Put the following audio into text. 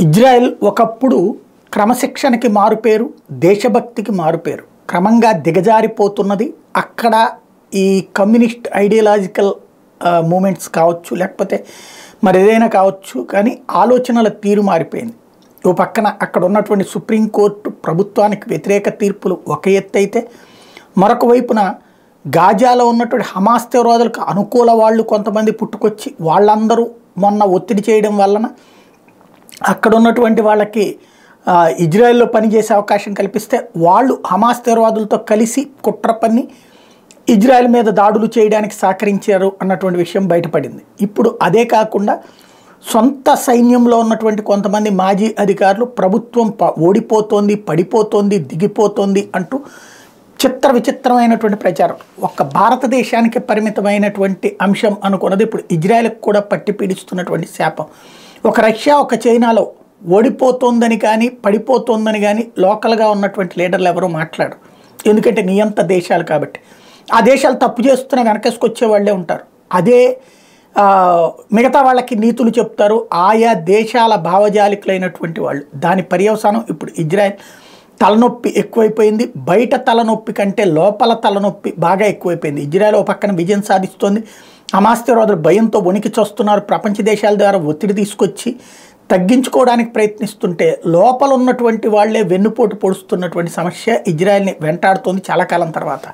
Israel ఒకప్పుడు క్రమశిక్షణకి మారుపేరు, దేశభక్తికి మారుపేరు. క్రమంగా దిగజారిపోతున్నది. అక్కడ ఈ కమ్యూనిస్ట్ ఐడియాలజికల్ మూమెంట్స్ కావచ్చు, లేకపోతే మరి ఏదైనా కావచ్చు, కానీ ఆలోచనల తీరు మారిపోయింది. ఓ పక్కన అక్కడ ఉన్నటువంటి సుప్రీంకోర్టు ప్రభుత్వానికి వ్యతిరేక తీర్పులు ఒక ఎత్తు అయితే, మరొక వైపున గాజాలో ఉన్నటువంటి హమాస్ తీవ్రవాదులకు అనుకూల వాళ్ళు కొంతమంది పుట్టుకొచ్చి వాళ్ళందరూ మొన్న ఒత్తిడి చేయడం వలన అక్కడ ఉన్నటువంటి వాళ్ళకి ఇజ్రాయెల్లో పనిచేసే అవకాశం కల్పిస్తే వాళ్ళు హమాస్ తీవ్రవాదులతో కలిసి కుట్ర పన్ని ఇజ్రాయెల్ మీద దాడులు చేయడానికి సహకరించారు అన్నటువంటి విషయం బయటపడింది. ఇప్పుడు అదే కాకుండా సొంత సైన్యంలో ఉన్నటువంటి కొంతమంది మాజీ అధికారులు ప్రభుత్వం ఓడిపోతోంది, పడిపోతోంది, దిగిపోతోంది అంటూ చిత్ర విచిత్రమైనటువంటి ప్రచారం. ఒక్క భారతదేశానికి పరిమితమైనటువంటి అంశం అనుకున్నది ఇప్పుడు ఇజ్రాయెల్కి కూడా పట్టి పీడిస్తున్నటువంటి శాపం. ఒక రష్యా, ఒక చైనాలో ఓడిపోతోందని కానీ పడిపోతోందని కానీ లోకల్గా ఉన్నటువంటి లీడర్లు ఎవరూ మాట్లాడరు. ఎందుకంటే నియంత దేశాలు కాబట్టి. ఆ దేశాలు తప్పు చేస్తున్న వెనకేసుకొచ్చే వాళ్ళే ఉంటారు. అదే మిగతా వాళ్ళకి నీతులు చెప్తారు ఆయా దేశాల భావజాలికులైనటువంటి వాళ్ళు. దాని పర్యవసానం ఇప్పుడు ఇజ్రాయెల్ తలనొప్పి ఎక్కువైపోయింది. బయట తలనొప్పి కంటే లోపల తలనొప్పి బాగా ఎక్కువైపోయింది. ఇజ్రాయెల్ ఒక పక్కన విజయం సాధిస్తోంది. హమాస్ తీవ్రవాదులు భయంతో వణికి చూస్తున్నారు. ప్రపంచ దేశాల ద్వారా ఒత్తిడి తీసుకొచ్చి తగ్గించుకోవడానికి ప్రయత్నిస్తుంటే లోపల ఉన్నటువంటి వాళ్లే వెన్నుపోటు పొడుస్తున్నటువంటి సమస్య ఇజ్రాయెల్ని వెంటాడుతోంది చాలా కాలం తర్వాత.